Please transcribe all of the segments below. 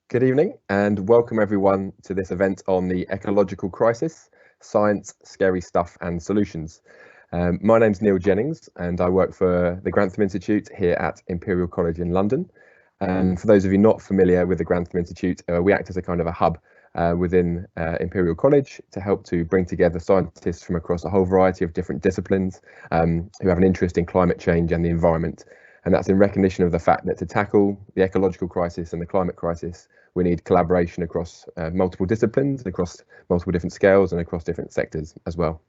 Good evening and welcome everyone to this event on the ecological crisis, science, scary stuff and solutions. My name's Neil Jennings and I work for the Grantham Institute here at Imperial College in London. And for those of you not familiar with the Grantham Institute, we act as a kind of a hub within Imperial College to help to bring together scientists from across a whole variety of different disciplines who have an interest in climate change and the environment. And that's in recognition of the fact that to tackle the ecological crisis and the climate crisis, we need collaboration across multiple disciplines, across multiple different scales and across different sectors as well.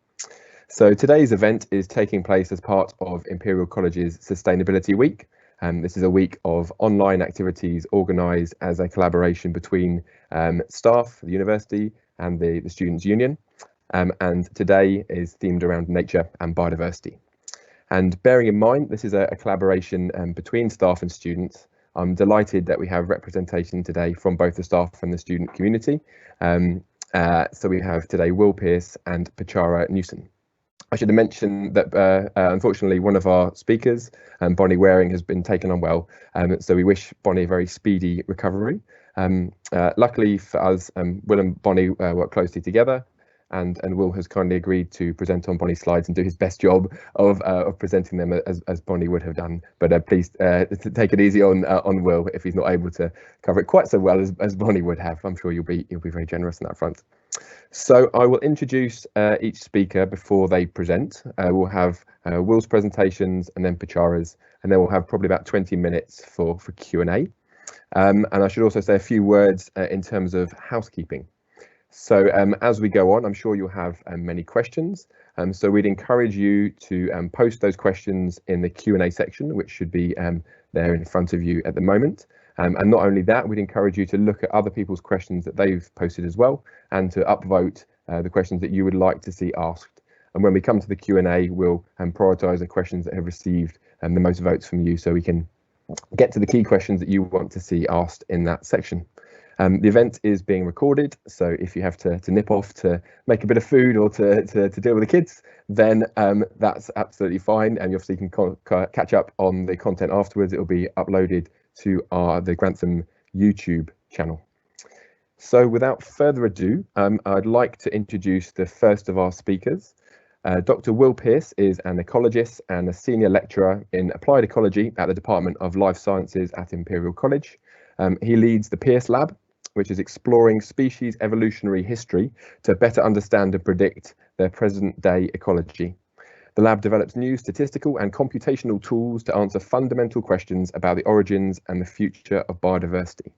So today's event is taking place as part of Imperial College's Sustainability Week. This is a week of online activities organised as a collaboration between staff, the university and the Students' Union. And today is themed around nature and biodiversity. And bearing in mind, this is a collaboration between staff and students. I'm delighted that we have representation today from both the staff and the student community. So we have today Will Pearse and Petchara Newson. I should have mentioned that unfortunately one of our speakers, Bonnie Waring, has been taken unwell. So we wish Bonnie a very speedy recovery. Luckily for us, Will and Bonnie work closely together. And Will has kindly agreed to present on Bonnie's slides and do his best job of presenting them as Bonnie would have done. But please take it easy on Will if he's not able to cover it quite so well as Bonnie would have. I'm sure you'll be very generous on that front. So I will introduce each speaker before they present. We'll have Will's presentations and then Petchara's, and then we'll have probably about 20 minutes for Q&A. And I should also say a few words in terms of housekeeping. So as we go on, I'm sure you'll have many questions. So we'd encourage you to post those questions in the Q&A section, which should be there in front of you at the moment. And not only that, we'd encourage you to look at other people's questions that they've posted as well, and to upvote the questions that you would like to see asked. And when we come to the Q&A, we'll prioritise the questions that have received the most votes from you, so we can get to the key questions that you want to see asked in that section. The event is being recorded, so if you have to nip off to make a bit of food or to deal with the kids, then that's absolutely fine, and you obviously can catch up on the content afterwards. It will be uploaded to the Grantham YouTube channel. So without further ado, I'd like to introduce the first of our speakers. Dr. Will Pearse is an ecologist and a senior lecturer in applied ecology at the Department of Life Sciences at Imperial College. He leads the Pearse Lab, which is exploring species evolutionary history to better understand and predict their present-day ecology. The lab develops new statistical and computational tools to answer fundamental questions about the origins and the future of biodiversity.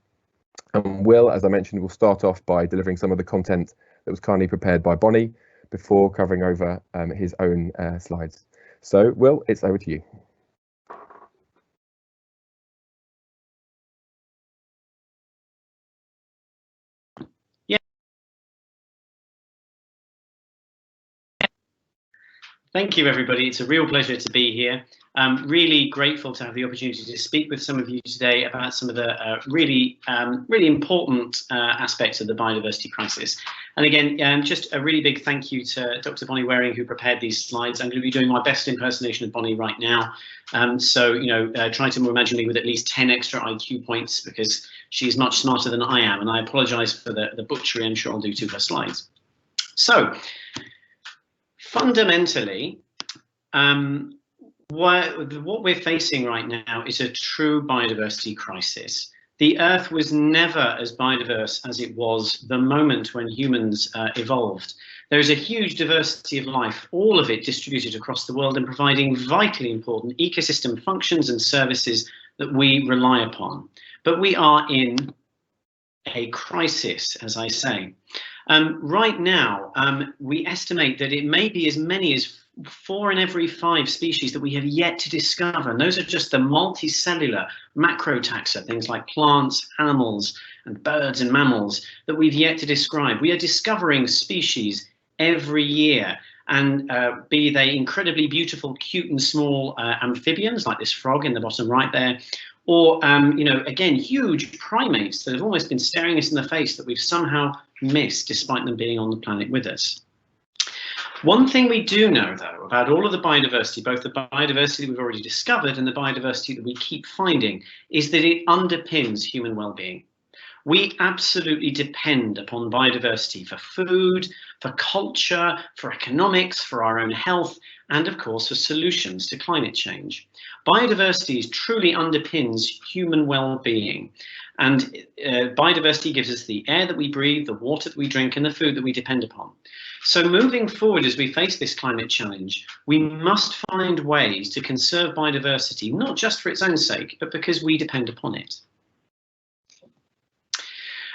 And Will, as I mentioned, will start off by delivering some of the content that was kindly prepared by Bonnie before covering over his own slides. So, Will, it's over to you. Thank you, everybody. It's a real pleasure to be here. I'm really grateful to have the opportunity to speak with some of you today about some of the really important aspects of the biodiversity crisis. And again, just a really big thank you to Dr. Bonnie Waring, who prepared these slides. I'm going to be doing my best impersonation of Bonnie right now. So, try to imagine me with at least 10 extra IQ points, because she's much smarter than I am. And I apologise for the butchery I'm sure I'll do to her slides. So, fundamentally, what we're facing right now is a true biodiversity crisis. The Earth was never as biodiverse as it was the moment when humans evolved. There is a huge diversity of life, all of it distributed across the world and providing vitally important ecosystem functions and services that we rely upon. But we are in a crisis, as I say. Right now, we estimate that it may be as many as 4 in every 5 species that we have yet to discover. And those are just the multicellular macrotaxa, things like plants, animals, and birds and mammals that we've yet to describe. We are discovering species every year, and be they incredibly beautiful, cute and small amphibians like this frog in the bottom right there, or, again, huge primates that have almost been staring us in the face that we've somehow missed despite them being on the planet with us. One thing we do know, though, about all of the biodiversity, both the biodiversity that we've already discovered and the biodiversity that we keep finding, is that it underpins human well-being. We absolutely depend upon biodiversity for food, for culture, for economics, for our own health, and of course for solutions to climate change. Biodiversity truly underpins human well-being, and biodiversity gives us the air that we breathe, the water that we drink, and the food that we depend upon. So moving forward, as we face this climate challenge, we must find ways to conserve biodiversity, not just for its own sake, but because we depend upon it.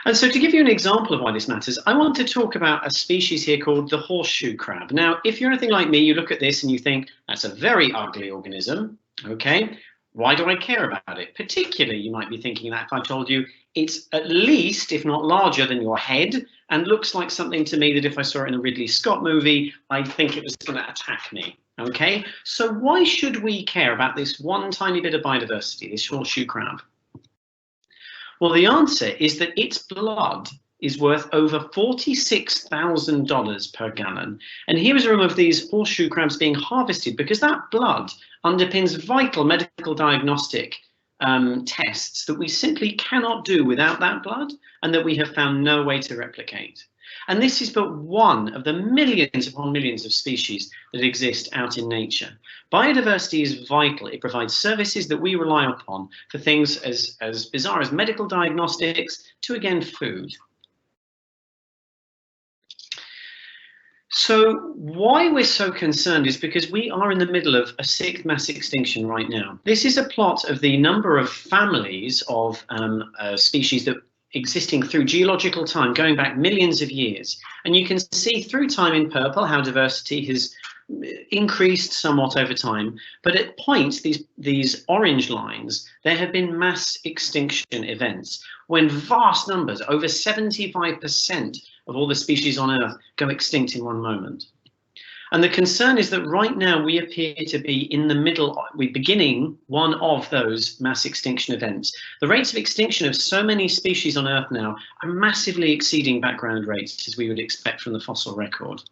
And so to give you an example of why this matters, I want to talk about a species here called the horseshoe crab. Now, if you're anything like me, you look at this and you think, that's a very ugly organism, okay? Why do I care about it? Particularly, you might be thinking that if I told you it's at least, if not larger than your head, and looks like something to me that if I saw it in a Ridley Scott movie, I'd think it was going to attack me, okay? So why should we care about this one tiny bit of biodiversity, this horseshoe crab? Well, the answer is that its blood is worth over $46,000 per gallon. And here is a room of these horseshoe crabs being harvested because that blood underpins vital medical diagnostic tests that we simply cannot do without that blood and that we have found no way to replicate. And this is but one of the millions upon millions of species that exist out in nature. Biodiversity is vital. It provides services that we rely upon for things as bizarre as medical diagnostics to, again, food. So why we're so concerned is because we are in the middle of a sixth mass extinction right now. This is a plot of the number of families of species that existing through geological time, going back millions of years. And you can see through time in purple how diversity has increased somewhat over time. But at points, these orange lines, there have been mass extinction events when vast numbers, over 75% of all the species on Earth, go extinct in one moment. And the concern is that right now we appear to be in the middle, we're beginning one of those mass extinction events. The rates of extinction of so many species on Earth now are massively exceeding background rates, as we would expect from the fossil record.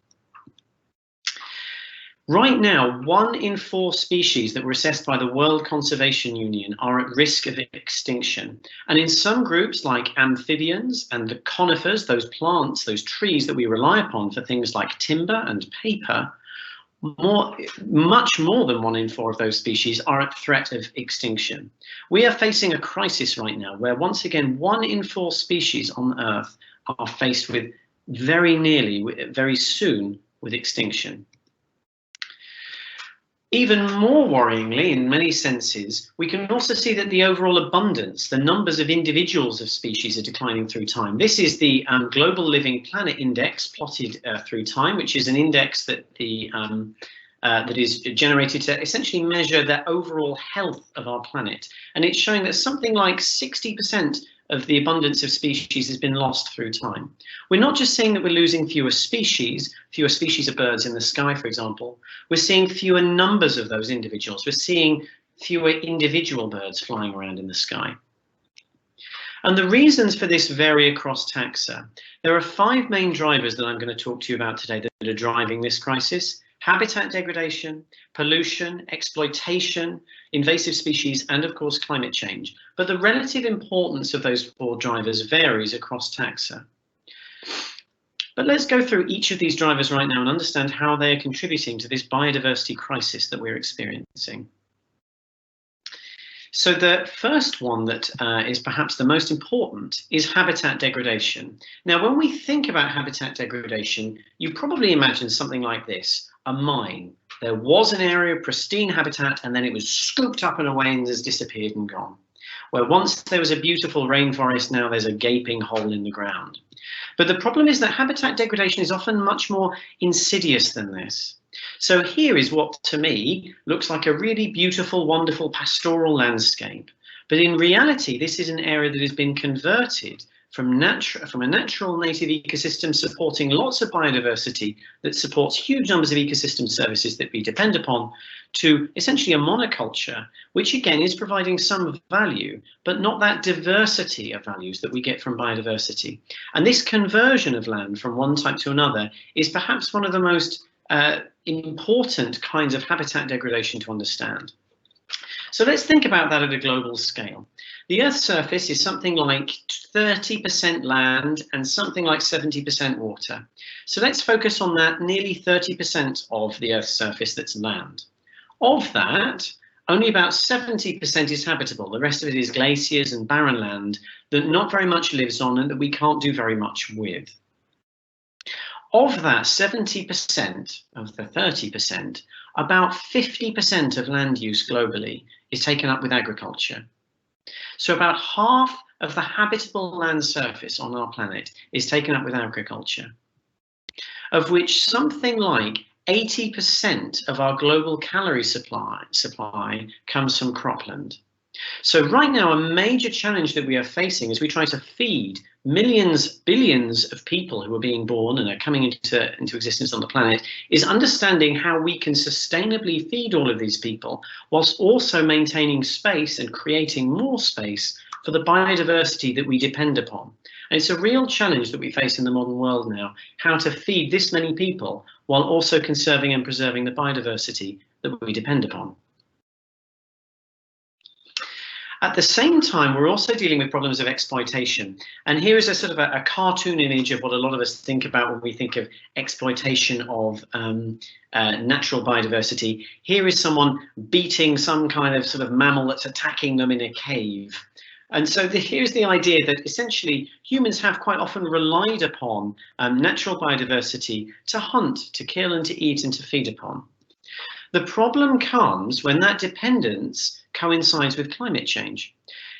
Right now, 1 in 4 species that were assessed by the World Conservation Union are at risk of extinction. And in some groups like amphibians and the conifers, those plants, those trees that we rely upon for things like timber and paper, much more than 1 in 4 of those species are at threat of extinction. We are facing a crisis right now where once again 1 in 4 species on Earth are faced with very soon with extinction. Even more worryingly, in many senses, we can also see that the overall abundance, the numbers of individuals of species are declining through time. This is the Global Living Planet Index plotted through time, which is an index that that is generated to essentially measure the overall health of our planet. And it's showing that something like 60% of the abundance of species has been lost through time. We're not just saying that we're losing fewer species of birds in the sky, for example. We're seeing fewer numbers of those individuals. We're seeing fewer individual birds flying around in the sky. And the reasons for this vary across taxa. There are 5 main drivers that I'm going to talk to you about today that are driving this crisis: habitat degradation, pollution, exploitation, invasive species, and of course climate change. But the relative importance of those 4 drivers varies across taxa. But let's go through each of these drivers right now and understand how they are contributing to this biodiversity crisis that we're experiencing. So the first one that is perhaps the most important is habitat degradation. Now, when we think about habitat degradation, you probably imagine something like this: a mine. There was an area of pristine habitat and then it was scooped up and away and has disappeared and gone. Where once there was a beautiful rainforest, now there's a gaping hole in the ground. But the problem is that habitat degradation is often much more insidious than this. So here is what, to me, looks like a really beautiful, wonderful pastoral landscape. But in reality, this is an area that has been converted from a natural native ecosystem supporting lots of biodiversity that supports huge numbers of ecosystem services that we depend upon, to essentially a monoculture, which again is providing some value, but not that diversity of values that we get from biodiversity. And this conversion of land from one type to another is perhaps one of the most important kinds of habitat degradation to understand. So let's think about that at a global scale. The Earth's surface is something like 30% land and something like 70% water. So let's focus on that nearly 30% of the Earth's surface that's land. Of that, only about 70% is habitable. The rest of it is glaciers and barren land that not very much lives on and that we can't do very much with. Of that 70% of the 30%, about 50% of land use globally is taken up with agriculture. So about half of the habitable land surface on our planet is taken up with agriculture, of which something like 80% of our global calorie supply comes from cropland. So right now, a major challenge that we are facing as we try to feed millions, billions of people who are being born and are coming into existence on the planet is understanding how we can sustainably feed all of these people whilst also maintaining space and creating more space for the biodiversity that we depend upon. And it's a real challenge that we face in the modern world now, how to feed this many people while also conserving and preserving the biodiversity that we depend upon. At the same time, we're also dealing with problems of exploitation. And here is a sort of a cartoon image of what a lot of us think about when we think of exploitation of natural biodiversity. Here is someone beating some kind of sort of mammal that's attacking them in a cave. And so here's the idea that essentially humans have quite often relied upon natural biodiversity to hunt, to kill and to eat and to feed upon. The problem comes when that dependence coincides with climate change.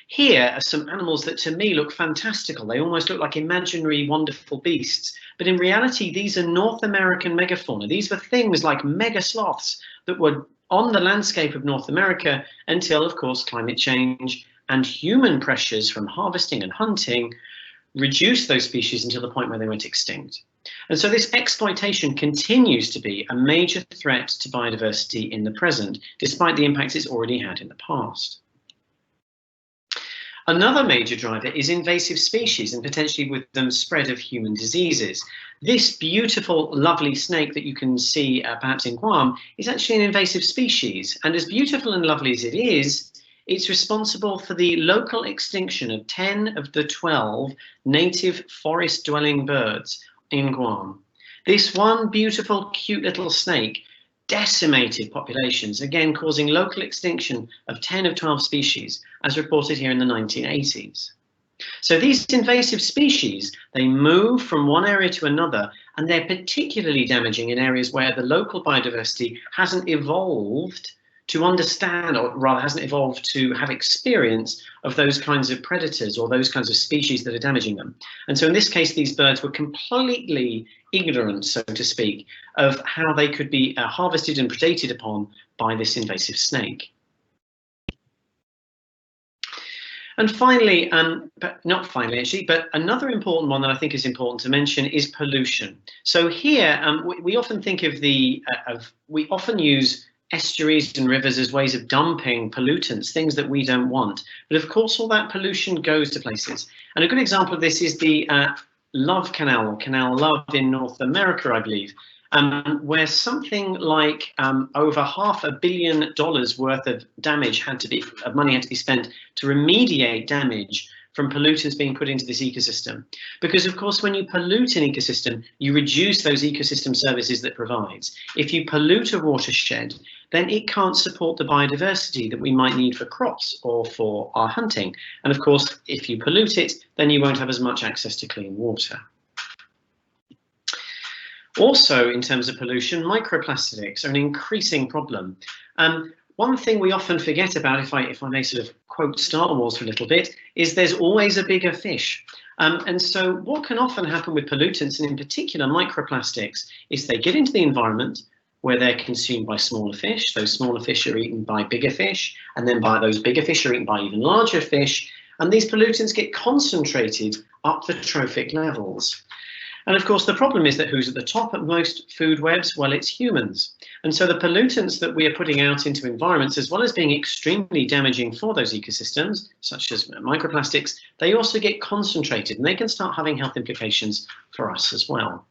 Here are some animals that to me look fantastical. They almost look like imaginary, wonderful beasts. But in reality, these are North American megafauna. These were things like mega sloths that were on the landscape of North America until, of course, climate change and human pressures from harvesting and hunting reduced those species until the point where they went extinct. And so this exploitation continues to be a major threat to biodiversity in the present, despite the impacts it's already had in the past. Another major driver is invasive species and potentially with them spread of human diseases. This beautiful, lovely snake that you can see perhaps in Guam is actually an invasive species. And as beautiful and lovely as it is, it's responsible for the local extinction of 10 of the 12 native forest-dwelling birds in Guam. This one beautiful, cute little snake decimated populations, again causing local extinction of 10 of 12 species, as reported here in the 1980s. So these invasive species, they move from one area to another, and they're particularly damaging in areas where the local biodiversity hasn't evolved to understand, or rather hasn't evolved to have experience of those kinds of predators or those kinds of species that are damaging them. And so in this case, these birds were completely ignorant, so to speak, of how they could be harvested and predated upon by this invasive snake. And finally, but not finally actually, but another important one that I think is important to mention is pollution. So here we often think of we often use estuaries and rivers as ways of dumping pollutants, things that we don't want. But of course, all that pollution goes to places. And a good example of this is the Love Canal, or Canal Love in North America, I believe, where something like over $500 million worth of money had to be spent to remediate damage from pollutants being put into this ecosystem. Because of course, when you pollute an ecosystem, you reduce those ecosystem services that it provides. If you pollute a watershed, then it can't support the biodiversity that we might need for crops or for our hunting. And of course, if you pollute it, then you won't have as much access to clean water. Also, in terms of pollution, microplastics are an increasing problem. One thing we often forget about, if I may sort of quote Star Wars for a little bit, is there's always a bigger fish. And so what can often happen with pollutants, and in particular microplastics, is they get into the environment where they're consumed by smaller fish. Those smaller fish are eaten by bigger fish, and then by those bigger fish are eaten by even larger fish. And these pollutants get concentrated up the trophic levels. And of course, the problem is that who's at the top of most food webs? Well, it's humans. And so the pollutants that we are putting out into environments, as well as being extremely damaging for those ecosystems, such as microplastics, they also get concentrated and they can start having health implications for us as well.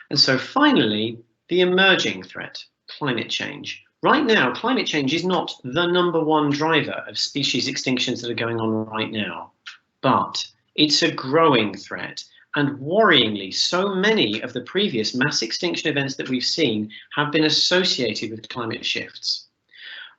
And so finally, the emerging threat, climate change. Right now, climate change is not the #1 driver of species extinctions that are going on right now, but it's a growing threat. And worryingly, so many of the previous mass extinction events that we've seen have been associated with climate shifts.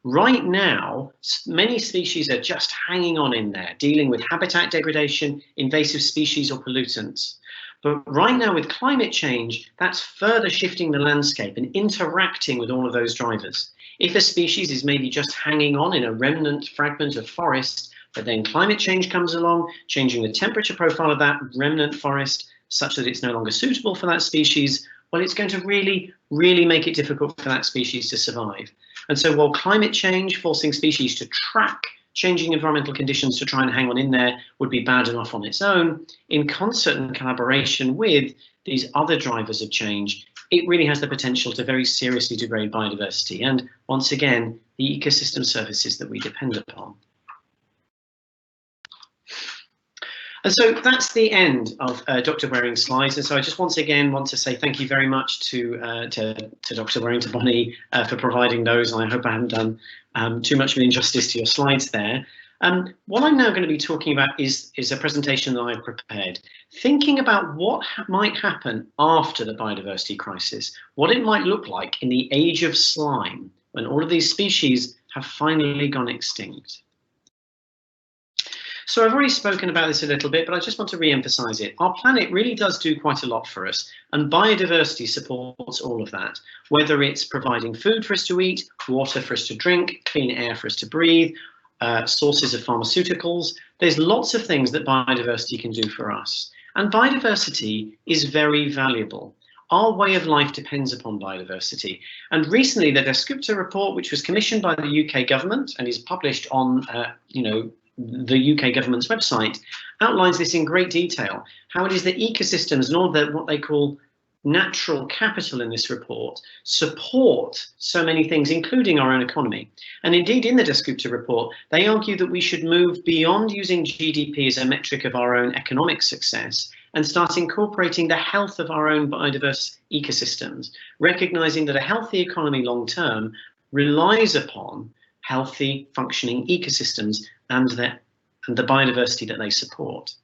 Right now, many species are just hanging on in there, dealing with habitat degradation, invasive species or pollutants. But right now with climate change, that's further shifting the landscape and interacting with all of those drivers. If a species is maybe just hanging on in a remnant fragment of forest, but then climate change comes along, changing the temperature profile of that remnant forest such that it's no longer suitable for that species, well, it's going to really, really make it difficult for that species to survive. And so while climate change, forcing species to track changing environmental conditions to try and hang on in there would be bad enough on its own, in concert and collaboration with these other drivers of change, it really has the potential to very seriously degrade biodiversity and, once again, the ecosystem services that we depend upon. And so that's the end of Dr. Waring's slides. And so I just once again want to say thank you very much to Dr. Waring, to Bonnie, for providing those. And I hope I haven't done too much of an injustice to your slides there. What I'm now going to be talking about is a presentation that I've prepared, thinking about what might happen after the biodiversity crisis, what it might look like in the age of slime, when all of these species have finally gone extinct. So I've already spoken about this a little bit, but I just want to re-emphasize it. Our planet really does do quite a lot for us, and biodiversity supports all of that, whether it's providing food for us to eat, water for us to drink, clean air for us to breathe, sources of pharmaceuticals. There's lots of things that biodiversity can do for us. And biodiversity is very valuable. Our way of life depends upon biodiversity. And recently, the Dasgupta report, which was commissioned by the UK government and is published on, the UK government's website, outlines this in great detail, how it is that ecosystems and all the what they call natural capital in this report support so many things, including our own economy. And indeed, in the Dasgupta report, they argue that we should move beyond using GDP as a metric of our own economic success and start incorporating the health of our own biodiverse ecosystems, recognizing that a healthy economy long term relies upon healthy functioning ecosystems and the biodiversity that they support.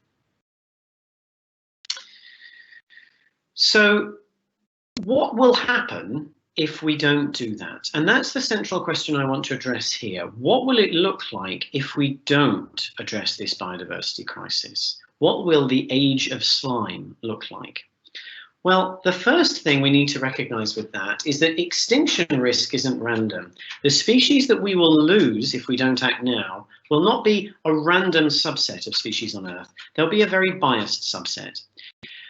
So what will happen if we don't do that? And that's the central question I want to address here. What will it look like if we don't address this biodiversity crisis? What will the age of slime look like? Well, the first thing we need to recognize with that is that extinction risk isn't random. The species that we will lose if we don't act now will not be a random subset of species on Earth. They'll be a very biased subset.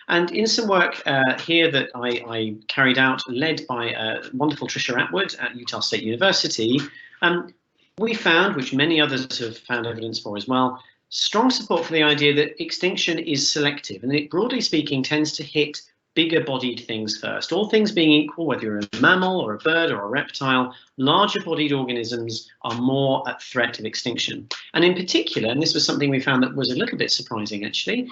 And in some work here that I carried out, led by wonderful Tricia Atwood at Utah State University, we found, which many others have found evidence for as well, strong support for the idea that extinction is selective, and it, broadly speaking, tends to hit bigger bodied things first. All things being equal, whether you're a mammal or a bird or a reptile, larger bodied organisms are more at threat of extinction. And in particular, and this was something we found that was a little bit surprising actually,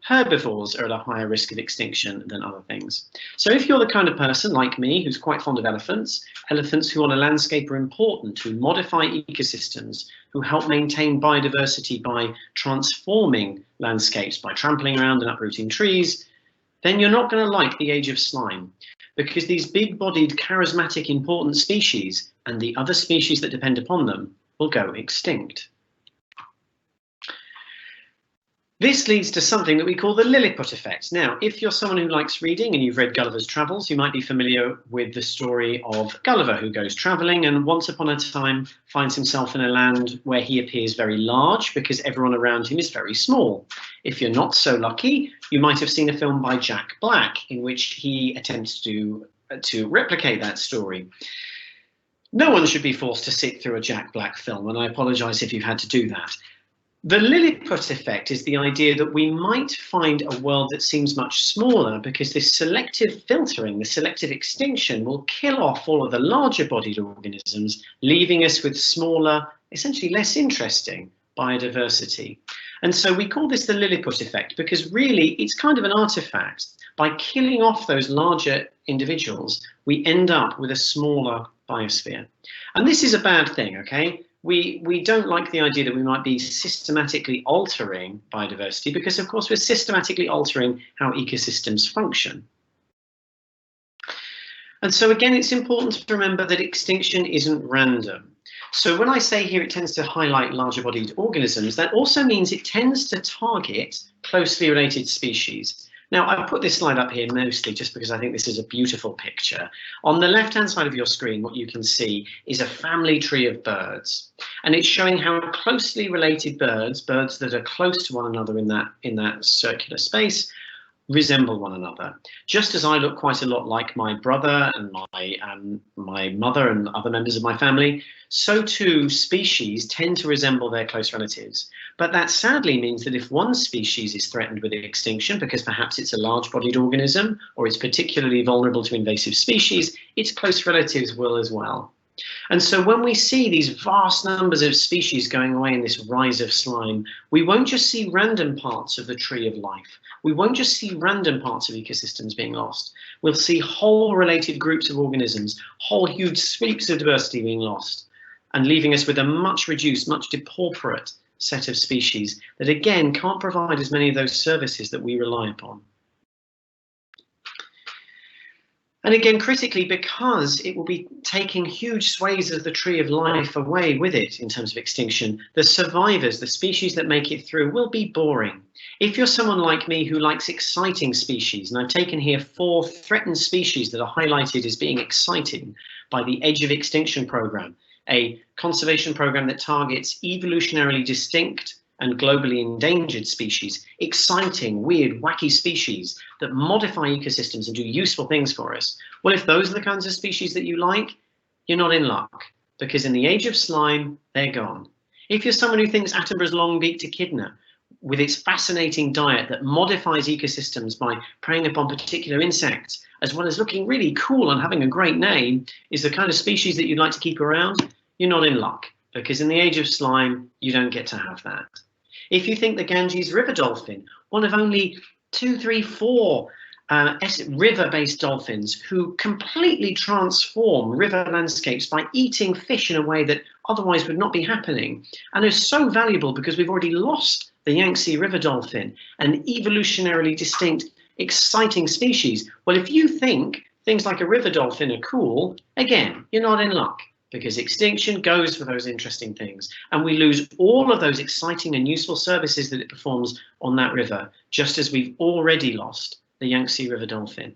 herbivores are at a higher risk of extinction than other things. So if you're the kind of person like me who's quite fond of elephants, elephants who on a landscape are important, who modify ecosystems, who help maintain biodiversity by transforming landscapes, by trampling around and uprooting trees, then you're not going to like the age of slime, because these big-bodied, charismatic, important species and the other species that depend upon them will go extinct. This leads to something that we call the Lilliput effect. Now, if you're someone who likes reading and you've read Gulliver's Travels, you might be familiar with the story of Gulliver, who goes travelling and once upon a time finds himself in a land where he appears very large because everyone around him is very small. If you're not so lucky, you might have seen a film by Jack Black in which he attempts to replicate that story. No one should be forced to sit through a Jack Black film, and I apologise if you've had to do that. The Lilliput effect is the idea that we might find a world that seems much smaller because this selective filtering, the selective extinction, will kill off all of the larger bodied organisms, leaving us with smaller, essentially less interesting biodiversity. And so we call this the Lilliput effect because really it's kind of an artifact. By killing off those larger individuals, we end up with a smaller biosphere. And this is a bad thing, okay? We don't like the idea that we might be systematically altering biodiversity, because of course we're systematically altering how ecosystems function. And so again, it's important to remember that extinction isn't random. So when I say here it tends to highlight larger bodied organisms, that also means it tends to target closely related species. Now, I put this slide up here mostly just because I think this is a beautiful picture. On the left-hand side of your screen, what you can see is a family tree of birds. And it's showing how closely related birds that are close to one another in that circular space, resemble one another. Just as I look quite a lot like my brother and my mother and other members of my family, so too species tend to resemble their close relatives. But that sadly means that if one species is threatened with extinction because perhaps it's a large-bodied organism or it's particularly vulnerable to invasive species, its close relatives will as well. And so when we see these vast numbers of species going away in this rise of slime, we won't just see random parts of the tree of life. We won't just see random parts of ecosystems being lost. We'll see whole related groups of organisms, whole huge sweeps of diversity being lost, and leaving us with a much reduced, much depauperate set of species that again can't provide as many of those services that we rely upon. And again, critically, because it will be taking huge swathes of the tree of life away with it in terms of extinction, the survivors, the species that make it through, will be boring. If you're someone like me who likes exciting species, and I've taken here 4 threatened species that are highlighted as being exciting by the Edge of Extinction program, a conservation program that targets evolutionarily distinct and globally endangered species, exciting, weird, wacky species that modify ecosystems and do useful things for us. Well, if those are the kinds of species that you like, you're not in luck, because in the age of slime, they're gone. If you're someone who thinks Attenborough's long-beaked echidna, with its fascinating diet that modifies ecosystems by preying upon particular insects, as well as looking really cool and having a great name, is the kind of species that you'd like to keep around, you're not in luck, because in the age of slime, you don't get to have that. If you think the Ganges river dolphin, one of only 2, 3, 4 river-based dolphins who completely transform river landscapes by eating fish in a way that otherwise would not be happening, and is so valuable because we've already lost the Yangtze river dolphin, an evolutionarily distinct, exciting species. Well, if you think things like a river dolphin are cool, again, you're not in luck, because extinction goes for those interesting things, and we lose all of those exciting and useful services that it performs on that river, just as we've already lost the Yangtze river dolphin.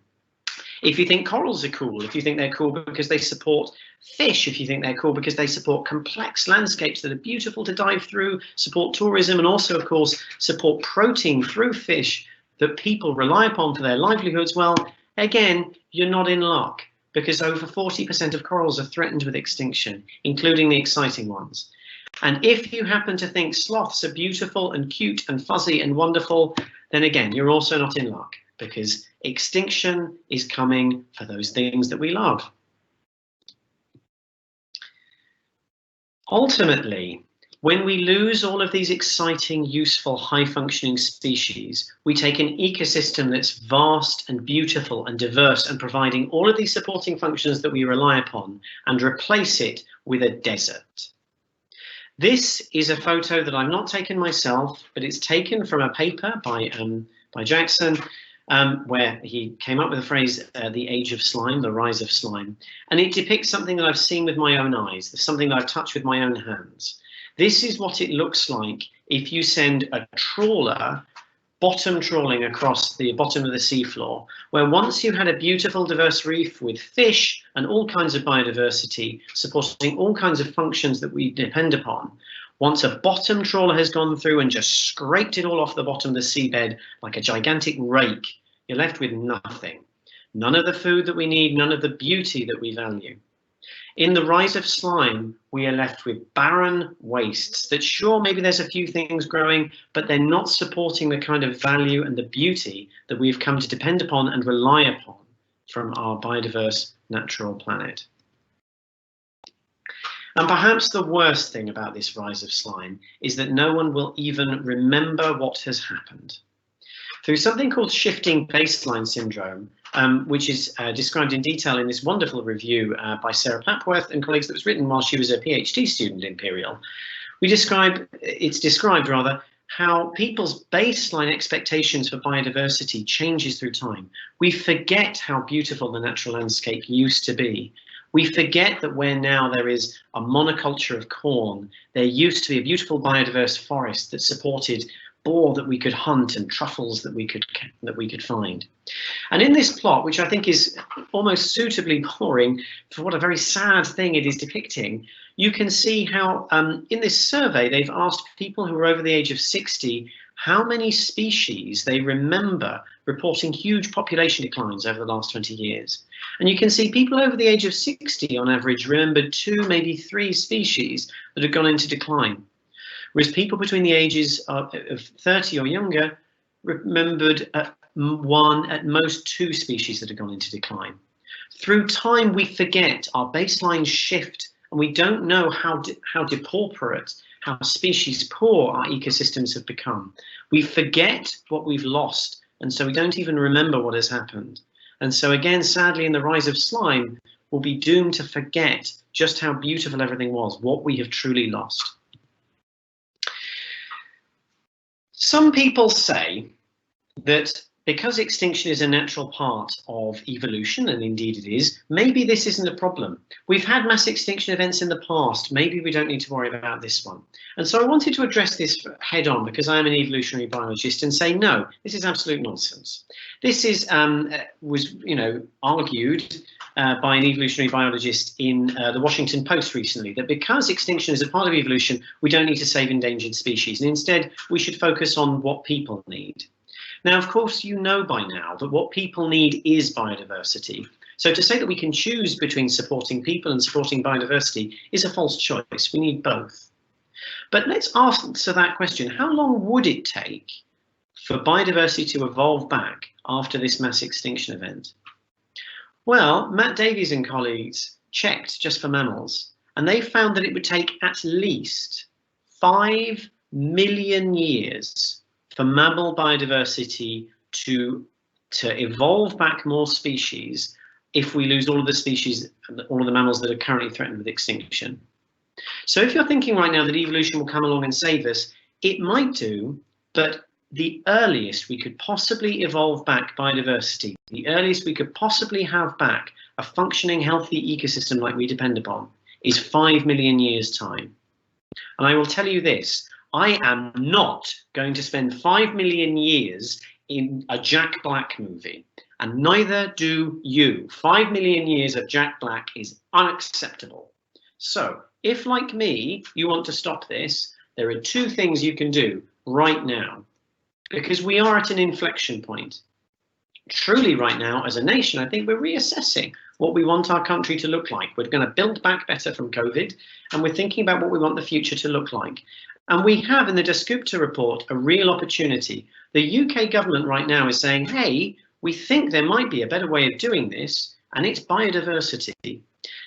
If you think corals are cool, if you think they're cool because they support fish, if you think they're cool because they support complex landscapes that are beautiful to dive through, support tourism, and also, of course, support protein through fish that people rely upon for their livelihoods, well, again, you're not in luck, because over 40% of corals are threatened with extinction, including the exciting ones. And if you happen to think sloths are beautiful and cute and fuzzy and wonderful, then again, you're also not in luck, because extinction is coming for those things that we love. Ultimately, when we lose all of these exciting, useful, high-functioning species, we take an ecosystem that's vast and beautiful and diverse and providing all of these supporting functions that we rely upon, and replace it with a desert. This is a photo that I've not taken myself, but it's taken from a paper by Jackson, where he came up with the phrase, the age of slime, the rise of slime. And it depicts something that I've seen with my own eyes, something that I've touched with my own hands. This is what it looks like if you send a trawler bottom trawling across the bottom of the seafloor, where once you had a beautiful diverse reef with fish and all kinds of biodiversity supporting all kinds of functions that we depend upon, once a bottom trawler has gone through and just scraped it all off the bottom of the seabed like a gigantic rake, you're left with nothing. None of the food that we need, none of the beauty that we value. In the rise of slime, we are left with barren wastes that, sure, maybe there's a few things growing, but they're not supporting the kind of value and the beauty that we've come to depend upon and rely upon from our biodiverse natural planet. And perhaps the worst thing about this rise of slime is that no one will even remember what has happened. through something called shifting baseline syndrome, which is described in detail in this wonderful review by Sarah Papworth and colleagues that was written while she was a PhD student at Imperial. It's described rather how people's baseline expectations for biodiversity changes through time. We forget how beautiful the natural landscape used to be. We forget that where now there is a monoculture of corn, there used to be a beautiful biodiverse forest that supported boar that we could hunt and truffles that we could find. And in this plot, which I think is almost suitably boring for what a very sad thing it is depicting, you can see how in this survey they've asked people who are over the age of 60 how many species they remember reporting huge population declines over the last 20 years. And you can see people over the age of 60 on average remembered 2, maybe 3 species that had gone into decline, whereas people between the ages of 30 or younger remembered 1, at most 2 species that had gone into decline. Through time, we forget, our baselines shift, and we don't know how depauperate, how species poor our ecosystems have become. We forget what we've lost, and so we don't even remember what has happened. And so again, sadly, in the rise of slime, we'll be doomed to forget just how beautiful everything was, what we have truly lost. Some people say that because extinction is a natural part of evolution, and indeed it is, maybe this isn't a problem. We've had mass extinction events in the past, maybe we don't need to worry about this one. And so I wanted to address this head on because I'm an evolutionary biologist and say, no, this is absolute nonsense. This is was argued by an evolutionary biologist in the Washington Post recently, that because extinction is a part of evolution, we don't need to save endangered species, and instead we should focus on what people need. Now, of course, you know by now that what people need is biodiversity. So to say that we can choose between supporting people and supporting biodiversity is a false choice. We need both. But let's answer that question. How long would it take for biodiversity to evolve back after this mass extinction event? Well, Matt Davies and colleagues checked just for mammals, and they found that it would take at least 5 million years for mammal biodiversity to evolve back more species if we lose all of the species, all of the mammals that are currently threatened with extinction. So if you're thinking right now that evolution will come along and save us, it might do, but the earliest we could possibly evolve back biodiversity, the earliest we could possibly have back a functioning, healthy ecosystem like we depend upon, is 5 million years' time. And I will tell you this, I am not going to spend 5 million years in a Jack Black movie, and neither do you. 5 million years of Jack Black is unacceptable. So if, like me, you want to stop this, there are 2 things you can do right now, because we are at an inflection point. Truly right now, as a nation, I think we're reassessing what we want our country to look like. We're going to build back better from COVID, and we're thinking about what we want the future to look like. And we have in the Dasgupta report a real opportunity. The UK government right now is saying, hey, we think there might be a better way of doing this, and it's biodiversity.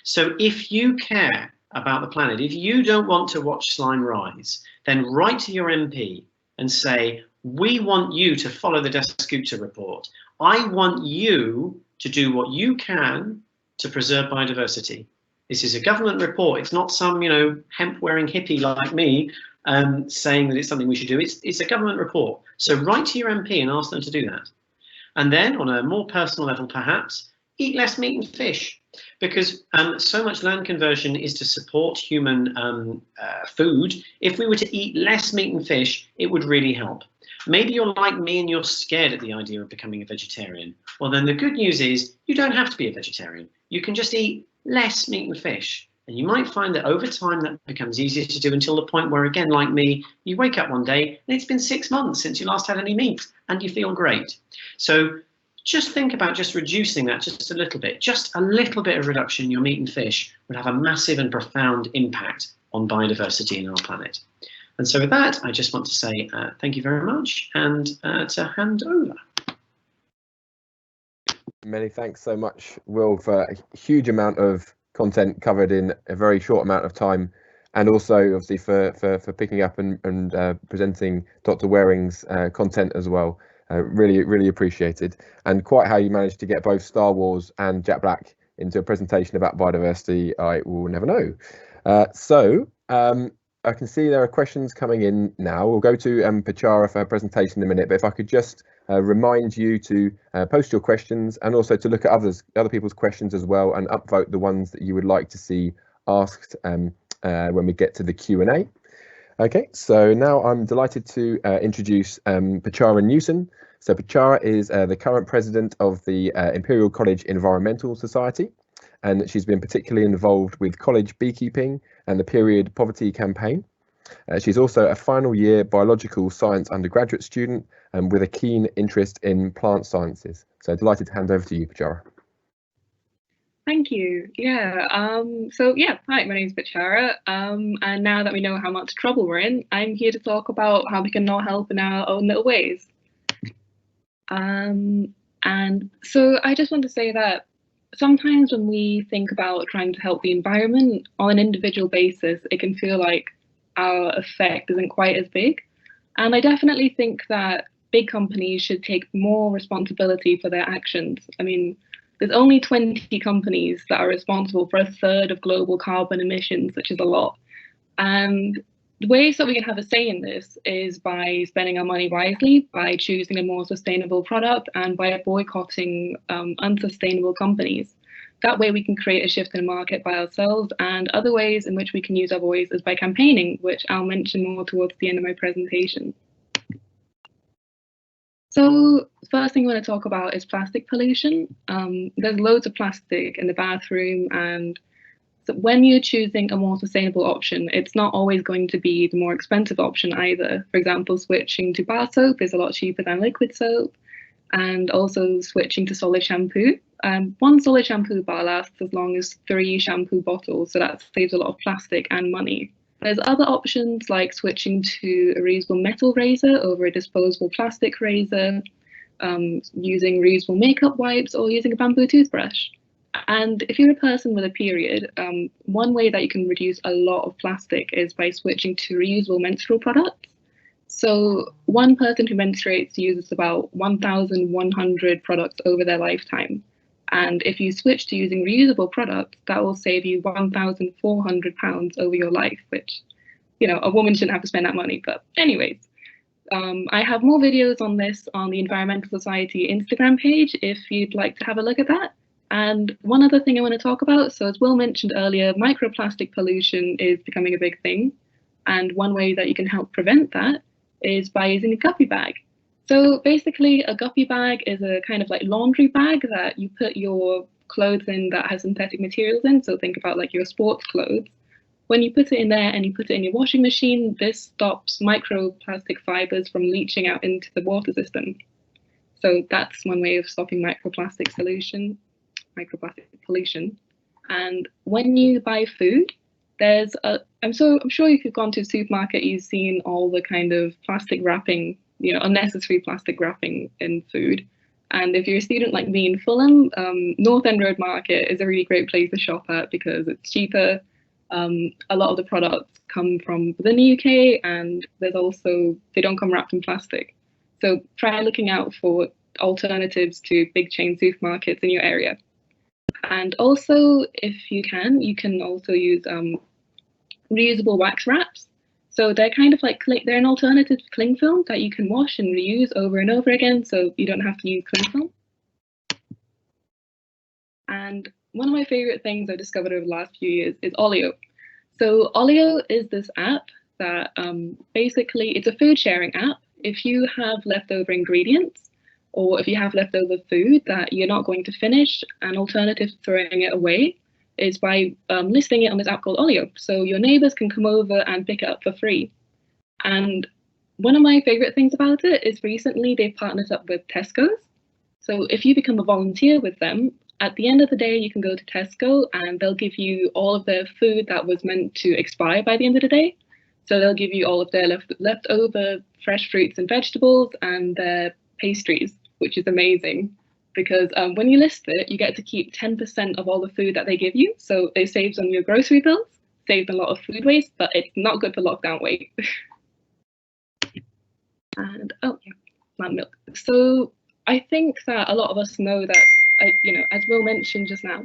So if you care about the planet, if you don't want to watch slime rise, then write to your MP and say, we want you to follow the Dasgupta report. I want you to do what you can to preserve biodiversity. This is a government report. It's not some, hemp-wearing hippie like me saying that it's something we should do. It's a government report. So write to your MP and ask them to do that. And then on a more personal level, perhaps, eat less meat and fish, because so much land conversion is to support human food. If we were to eat less meat and fish, it would really help. Maybe you're like me and you're scared at the idea of becoming a vegetarian. Well, then the good news is you don't have to be a vegetarian. You can just eat less meat and fish. And you might find that over time that becomes easier to do until the point where, again, like me, you wake up one day and it's been 6 months since you last had any meat and you feel great. So just think about just reducing that just a little bit. Just a little bit of reduction in your meat and fish would have a massive and profound impact on biodiversity in our planet. And so with that, I just want to say thank you very much and to hand over. Many thanks so much, Will, for a huge amount of content covered in a very short amount of time, and also obviously for picking up and presenting Dr. Waring's content as well. Really appreciated, and quite how you managed to get both Star Wars and Jack Black into a presentation about biodiversity, I will never know. I can see there are questions coming in now. We'll go to Petchara for her presentation in a minute, but if I could just remind you to post your questions, and also to look at other people's questions as well, and upvote the ones that you would like to see asked when we get to the Q&A. Okay, so now I'm delighted to introduce Petchara Newson. So Petchara is the current president of the Imperial College Environmental Society, and she's been particularly involved with college beekeeping and the period poverty campaign. She's also a final year biological science undergraduate student with a keen interest in plant sciences. So delighted to hand over to you, Petchara. Thank you. Hi, my name is Petchara, and now that we know how much trouble we're in, I'm here to talk about how we can all help in our own little ways. And so I just want to say that sometimes when we think about trying to help the environment on an individual basis, it can feel like our effect isn't quite as big. And I definitely think that big companies should take more responsibility for their actions. I mean, there's only 20 companies that are responsible for 1/3 of global carbon emissions, which is a lot. And the ways that we can have a say in this is by spending our money wisely, by choosing a more sustainable product, and by boycotting unsustainable companies. That way we can create a shift in the market by ourselves, and other ways in which we can use our voice is by campaigning, which I'll mention more towards the end of my presentation. So the first thing I want to talk about is plastic pollution. There's loads of plastic in the bathroom, and so when you're choosing a more sustainable option, it's not always going to be the more expensive option either. For example, switching to bar soap is a lot cheaper than liquid soap, and also switching to solid shampoo. One solid shampoo bar lasts as long as 3 shampoo bottles, so that saves a lot of plastic and money. There's other options like switching to a reusable metal razor over a disposable plastic razor, using reusable makeup wipes, or using a bamboo toothbrush. And if you're a person with a period, one way that you can reduce a lot of plastic is by switching to reusable menstrual products. So one person who menstruates uses about 1,100 products over their lifetime. And if you switch to using reusable products, that will save you £1,400 over your life, which, you know, a woman shouldn't have to spend that money. But anyways, I have more videos on this on the Environmental Society Instagram page if you'd like to have a look at that. And one other thing I want to talk about, so as Will mentioned earlier, microplastic pollution is becoming a big thing. And one way that you can help prevent that is by using a guppy bag. So basically, a guppy bag is a kind of like laundry bag that you put your clothes in that has synthetic materials in. So think about like your sports clothes. When you put it in there and you put it in your washing machine, this stops microplastic fibers from leaching out into the water system. So that's one way of stopping microplastic pollution. And when you buy food, there's I'm sure if you've gone to a supermarket, you've seen all the kind of plastic wrapping, you know, unnecessary plastic wrapping in food. And if you're a student like me in Fulham, North End Road Market is a really great place to shop at because it's cheaper. A lot of the products come from within the UK, and there's also, they don't come wrapped in plastic. So try looking out for alternatives to big chain supermarkets in your area. And also, if you can also use reusable wax wraps. So they're kind of like, they're an alternative to cling film that you can wash and reuse over and over again, so you don't have to use cling film. And one of my favorite things I've discovered over the last few years is Olio. So Olio is this app that basically, it's a food sharing app. If you have leftover ingredients, or if you have leftover food that you're not going to finish, an alternative to throwing it away is by listing it on this app called Olio. So your neighbors can come over and pick it up for free. And one of my favorite things about it is recently they've partnered up with Tesco's. So if you become a volunteer with them, at the end of the day, you can go to Tesco and they'll give you all of their food that was meant to expire by the end of the day. So they'll give you all of their leftover fresh fruits and vegetables and their pastries, which is amazing. Because when you list it, you get to keep 10% of all the food that they give you. So it saves on your grocery bills, saves a lot of food waste, but it's not good for lockdown weight. And plant milk. So I think that a lot of us know that, as Will mentioned just now,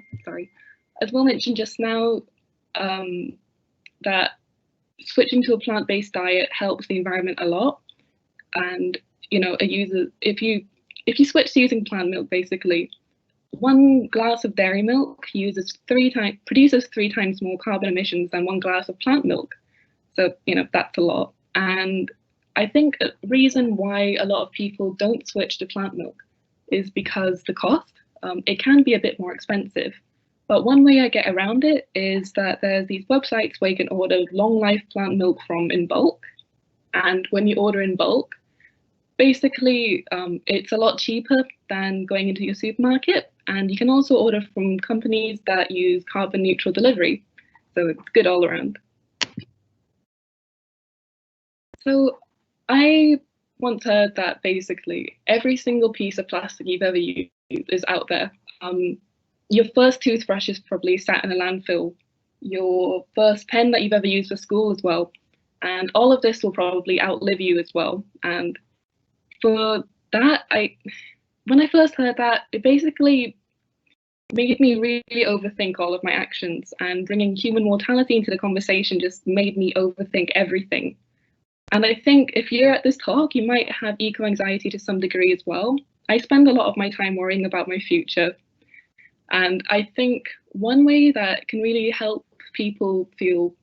that switching to a plant-based diet helps the environment a lot. And if you switch to using plant milk, basically, 1 glass of dairy milk produces 3 times more carbon emissions than 1 glass of plant milk. So that's a lot. And I think a reason why a lot of people don't switch to plant milk is because the cost. It can be a bit more expensive. But one way I get around it is that there's these websites where you can order long life plant milk from in bulk. And when you order in bulk, basically it's a lot cheaper than going into your supermarket. And you can also order from companies that use carbon neutral delivery. So it's good all around. So I once heard that basically every single piece of plastic you've ever used is out there. Your first toothbrush is probably sat in a landfill. Your first pen that you've ever used for school as well. And all of this will probably outlive you as well. And for that, when I first heard that, it basically made me really overthink all of my actions, and bringing human mortality into the conversation just made me overthink everything. And I think if you're at this talk, you might have eco-anxiety to some degree as well. I spend a lot of my time worrying about my future. And I think one way that can really help people feel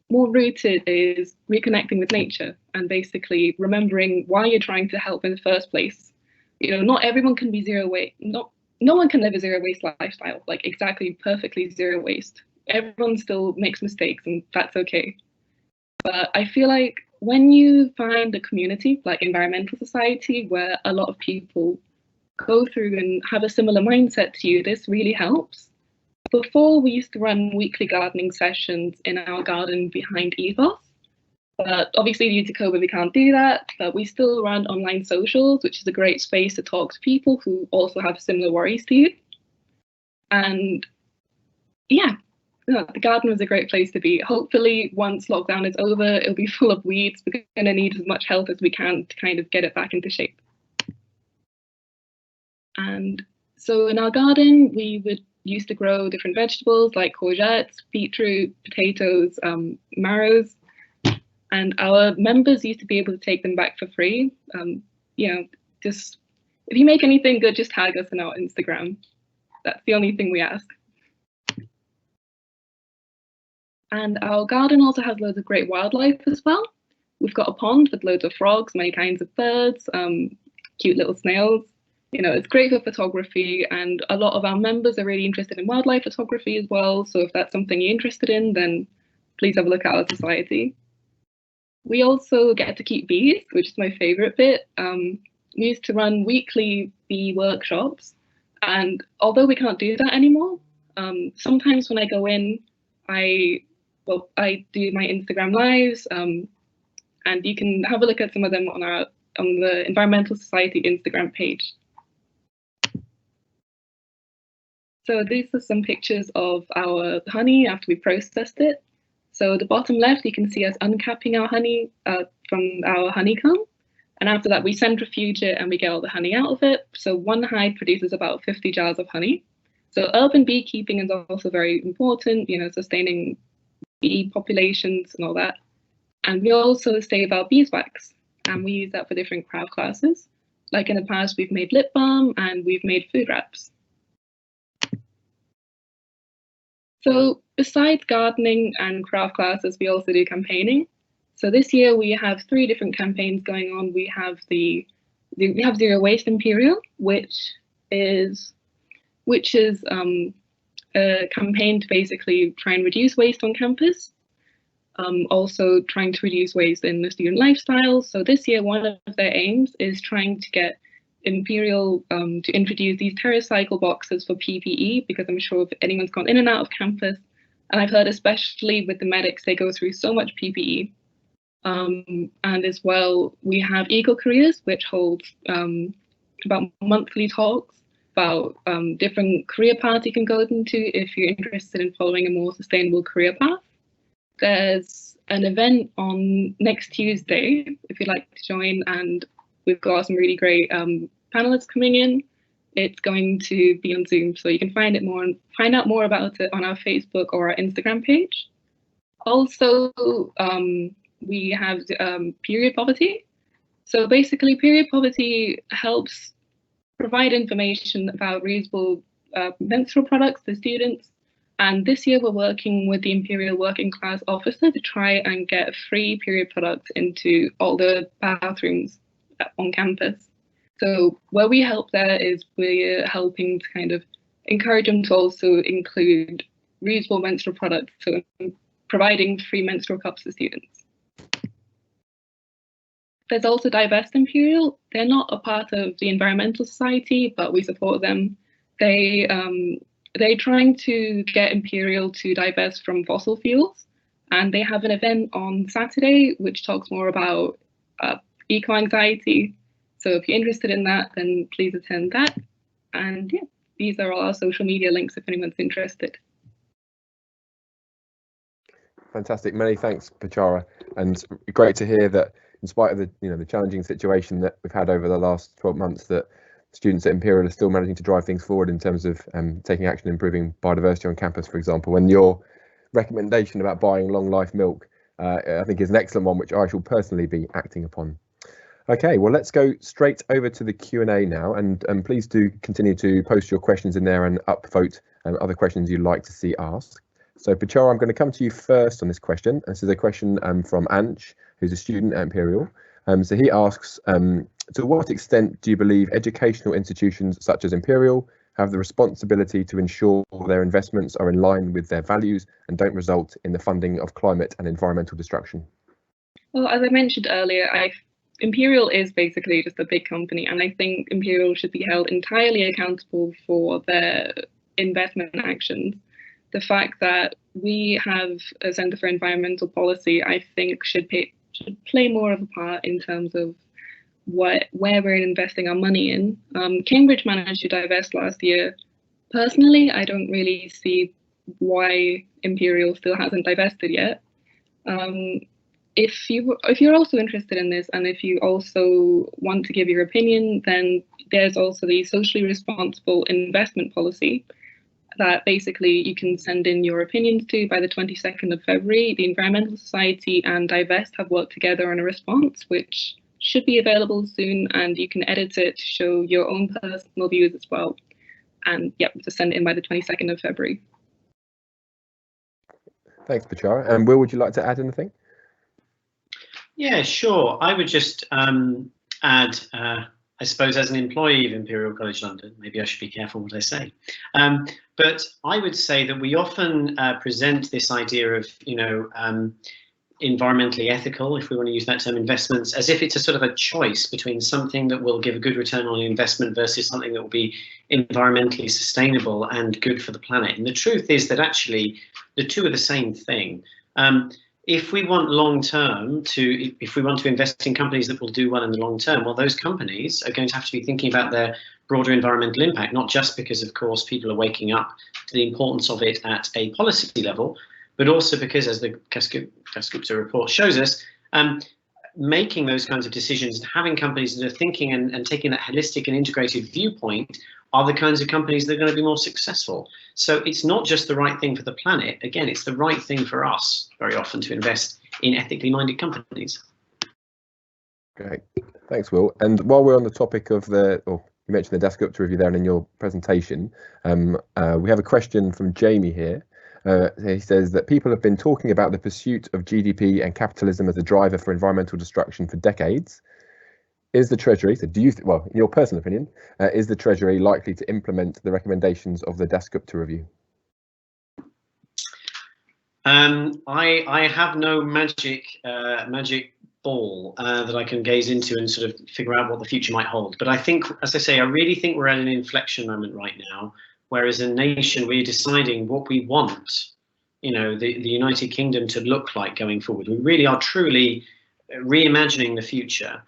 more rooted is reconnecting with nature and basically remembering why you're trying to help in the first place. Not everyone can be zero waste. No one can live a zero waste lifestyle, like exactly perfectly zero waste. Everyone still makes mistakes, and that's okay. But I feel like when you find a community like Environmental Society where a lot of people go through and have a similar mindset to you, this really helps. Before, we used to run weekly gardening sessions in our garden behind Ethos. But obviously due to COVID, we can't do that, but we still run online socials, which is a great space to talk to people who also have similar worries to you. And yeah, the garden was a great place to be. Hopefully once lockdown is over, it'll be full of weeds. We're going to need as much help as we can to kind of get it back into shape. And so in our garden, we used to grow different vegetables like courgettes, beetroot, potatoes, marrows. And our members used to be able to take them back for free. Just if you make anything good, just tag us on our Instagram. That's the only thing we ask. And our garden also has loads of great wildlife as well. We've got a pond with loads of frogs, many kinds of birds, cute little snails. It's great for photography, and a lot of our members are really interested in wildlife photography as well. So if that's something you're interested in, then please have a look at our society. We also get to keep bees, which is my favorite bit. We used to run weekly bee workshops, and although we can't do that anymore, sometimes when I go in, I do my Instagram lives, and you can have a look at some of them on the Environmental Society Instagram page. So these are some pictures of our honey after we processed it. So the bottom left, you can see us uncapping our honey from our honeycomb. And after that, we centrifuge it and we get all the honey out of it. So one hive produces about 50 jars of honey. So urban beekeeping is also very important, sustaining bee populations and all that. And we also save our beeswax, and we use that for different craft classes. Like in the past, we've made lip balm and we've made food wraps. So besides gardening and craft classes, we also do campaigning. So this year we have 3 different campaigns going on. We have we have Zero Waste Imperial, which is a campaign to basically try and reduce waste on campus. Also trying to reduce waste in the student lifestyle. So this year, one of their aims is trying to get Imperial to introduce these TerraCycle boxes for PPE, because I'm sure if anyone's gone in and out of campus, and I've heard especially with the medics, they go through so much PPE. And as well, we have Eco Careers, which holds about monthly talks about different career paths you can go into if you're interested in following a more sustainable career path. There's an event on next Tuesday, if you'd like to join, and we've got some really great panelists coming in. It's going to be on Zoom, so you can find out more about it on our Facebook or our Instagram page. Also, we have period poverty. So basically, period poverty helps provide information about reusable menstrual products to students. And this year, we're working with the Imperial Working Class Officer to try and get free period products into all the bathrooms on campus. So where we help there is we're helping to kind of encourage them to also include reusable menstrual products, so providing free menstrual cups to students. There's also Divest Imperial. They're not a part of the Environmental Society, but we support them. They're trying to get Imperial to divest from fossil fuels, and they have an event on Saturday which talks more about eco-anxiety. So if you're interested in that, then please attend that. And yeah, these are all our social media links if anyone's interested. Fantastic. Many thanks, Petchara. And great to hear that in spite of the challenging situation that we've had over the last 12 months, that students at Imperial are still managing to drive things forward in terms of taking action, improving biodiversity on campus, for example. And your recommendation about buying long life milk, I think is an excellent one, which I shall personally be acting upon. Okay, well, let's go straight over to the Q&A now, and please do continue to post your questions in there and upvote other questions you'd like to see asked. So Petchara, I'm going to come to you first on this question. This is a question from Anch, who's a student at Imperial. So he asks, to what extent do you believe educational institutions such as Imperial have the responsibility to ensure their investments are in line with their values and don't result in the funding of climate and environmental destruction? Well, as I mentioned earlier, Imperial is basically just a big company, and I think Imperial should be held entirely accountable for their investment actions. The fact that we have a Centre for Environmental Policy, I think, should play more of a part in terms of where we're investing our money in. Cambridge managed to divest last year. Personally, I don't really see why Imperial still hasn't divested yet. If you're also interested in this, and if you also want to give your opinion, then there's also the socially responsible investment policy that basically you can send in your opinions to by the 22nd of February. The Environmental Society and Divest have worked together on a response, which should be available soon, and you can edit it to show your own personal views as well. And yep, just send it in by the 22nd of February. Thanks, Petchara. And Will, would you like to add anything? Yeah, sure. I would just add, I suppose, as an employee of Imperial College London, maybe I should be careful what I say. But I would say that we often present this idea of, environmentally ethical, if we want to use that term, investments, as if it's a sort of a choice between something that will give a good return on investment versus something that will be environmentally sustainable and good for the planet. And the truth is that actually the two are the same thing. If we want if we want to invest in companies that will do well in the long term, well, those companies are going to have to be thinking about their broader environmental impact, not just because, of course, people are waking up to the importance of it at a policy level, but also because, as the Kasgupta report shows us, making those kinds of decisions, having companies that are thinking and taking that holistic and integrated viewpoint are the kinds of companies that are going to be more successful. So it's not just the right thing for the planet. Again, it's the right thing for us very often to invest in ethically minded companies. Great. Thanks, Will. And while we're on the topic of you mentioned the Dasgupta review there and in your presentation, we have a question from Jamie here. He says that people have been talking about the pursuit of GDP and capitalism as a driver for environmental destruction for decades. Is the Treasury, so do you, in your personal opinion, is the Treasury likely to implement the recommendations of the Dasgupta review? I have no magic ball that I can gaze into and sort of figure out what the future might hold. But I think, as I say, I really think we're at an inflection moment right now, where as a nation we're deciding what we want, the United Kingdom to look like going forward. We really are truly reimagining the future.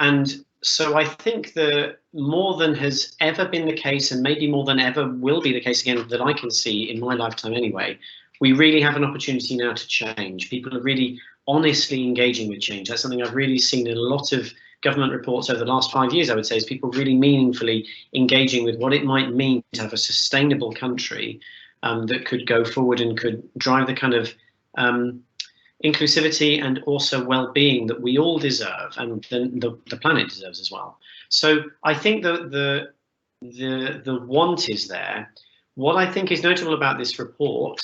And so I think that more than has ever been the case, and maybe more than ever will be the case again, that I can see in my lifetime anyway, we really have an opportunity now to change. People are really honestly engaging with change. That's something I've really seen in a lot of government reports over the last 5 years, I would say, is people really meaningfully engaging with what it might mean to have a sustainable country that could go forward and could drive the kind of inclusivity and also well-being that we all deserve, and the planet deserves as well. So I think that the want is there. What I think is notable about this report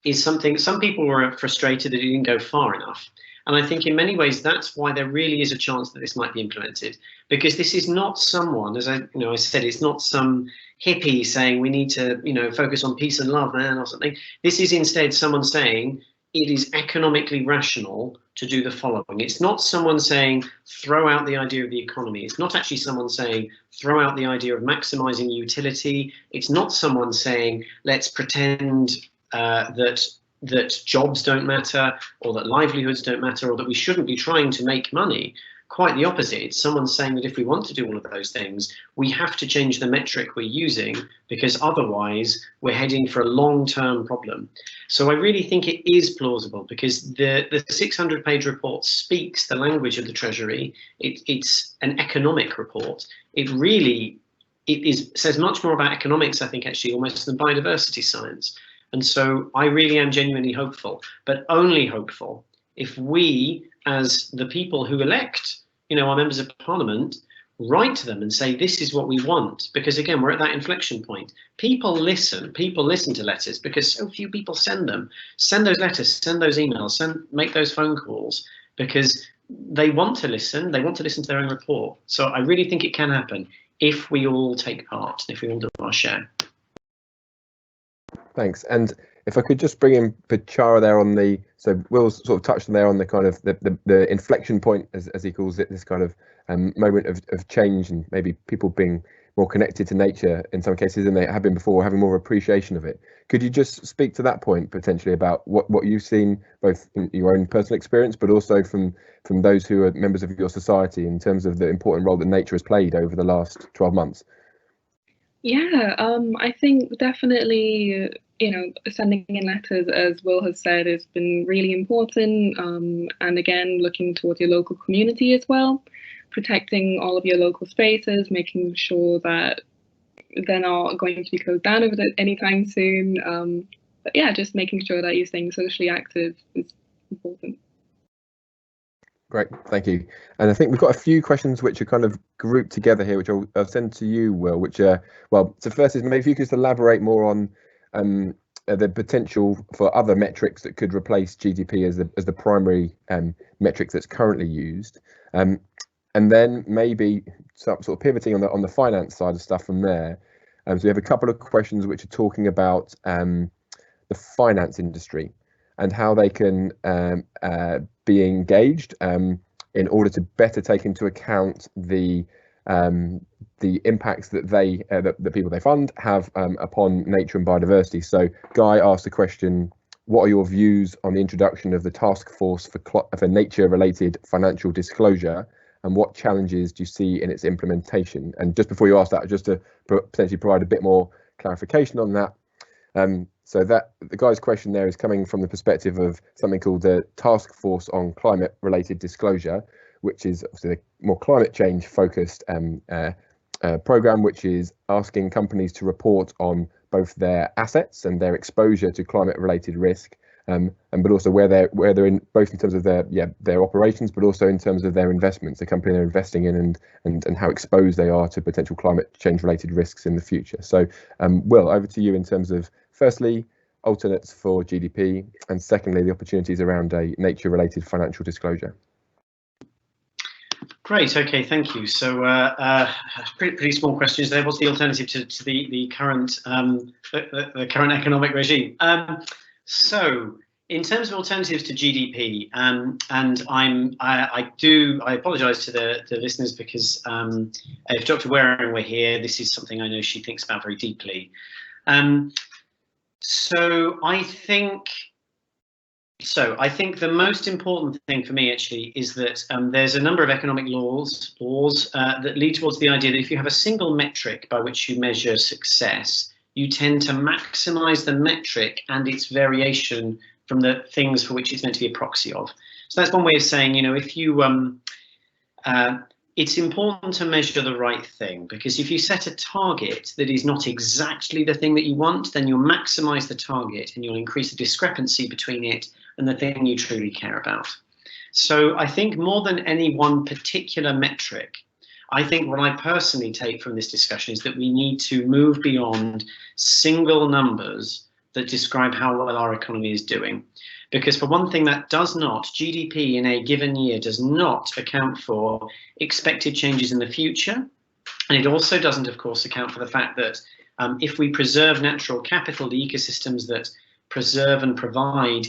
is something, some people were frustrated that it didn't go far enough. And I think in many ways that's why there really is a chance that this might be implemented, because this is not someone, as I said, it's not some hippie saying we need to focus on peace and love, man, or something. This is instead someone saying it is economically rational to do the following. It's not someone saying throw out the idea of the economy. It's not actually someone saying throw out the idea of maximizing utility. It's not someone saying let's pretend that jobs don't matter, or that livelihoods don't matter, or that we shouldn't be trying to make money. Quite the opposite. It's someone saying that if we want to do all of those things, we have to change the metric we're using, because otherwise we're heading for a long-term problem. So I really think it is plausible, because the 600-page report speaks the language of the Treasury. It's an economic report. It says much more about economics, I think, actually, almost than biodiversity science. And so I really am genuinely hopeful, but only hopeful if we, as the people who elect, our members of parliament, write to them and say, this is what we want. Because again, we're at that inflection point. People listen to letters because so few people send them. Send those letters, send those emails, make those phone calls, because they want to listen. They want to listen to their own report. So I really think it can happen if we all take part, if we all do our share. Thanks. And if I could just bring in Petchara there on the, so Will's sort of touched on there on the kind of the inflection point, as he calls it, this kind of moment of change, and maybe people being more connected to nature in some cases than they have been before, having more appreciation of it. Could you just speak to that point potentially about what you've seen, both in your own personal experience, but also from those who are members of your society, in terms of the important role that nature has played over the last 12 months? Yeah, I think definitely, sending in letters, as Will has said, has been really important. And again, looking towards your local community as well, protecting all of your local spaces, making sure that they're not going to be closed down anytime soon. But yeah, just making sure that you're staying socially active is important. Great, thank you. And I think we've got a few questions which are kind of grouped together here, which I'll send to you, Will, which are, well, so first is maybe if you could just elaborate more on the potential for other metrics that could replace GDP as the primary metrics that's currently used. And then maybe sort of pivoting on the finance side of stuff from there. So we have a couple of questions which are talking about the finance industry and how they can be engaged in order to better take into account the impacts that the people they fund have upon nature and biodiversity. So Guy asked the question, what are your views on the introduction of the task force for nature-related financial disclosure, and what challenges do you see in its implementation? And just before you ask that, just to potentially provide a bit more clarification on that. So that the guy's question there is coming from the perspective of something called the Task Force on Climate-Related Disclosure, which is obviously the more climate change focused program, which is asking companies to report on both their assets and their exposure to climate-related risk, but also where they're in, both in terms of their operations, but also in terms of their investments, the company they're investing in, and how exposed they are to potential climate change related risks in the future. So Will, over to you in terms of, firstly, alternates for GDP, and secondly, the opportunities around a nature related financial disclosure. Great. Okay, thank you. So pretty small questions there. What's the alternative to the current the current economic regime? So in terms of alternatives to GDP, and I apologise to the listeners, because if Dr. Waring were here, this is something I know she thinks about very deeply. So I think the most important thing for me actually is that there's a number of economic laws that lead towards the idea that if you have a single metric by which you measure success, you tend to maximize the metric and its variation from the things for which it's meant to be a proxy of. So that's one way of saying, if you it's important to measure the right thing, because if you set a target that is not exactly the thing that you want, then you'll maximize the target and you'll increase the discrepancy between it and the thing you truly care about. So I think more than any one particular metric, I think what I personally take from this discussion is that we need to move beyond single numbers that describe how well our economy is doing. Because for one thing, that does not, GDP in a given year does not account for expected changes in the future. And it also doesn't, of course, account for the fact that if we preserve natural capital, the ecosystems that preserve and provide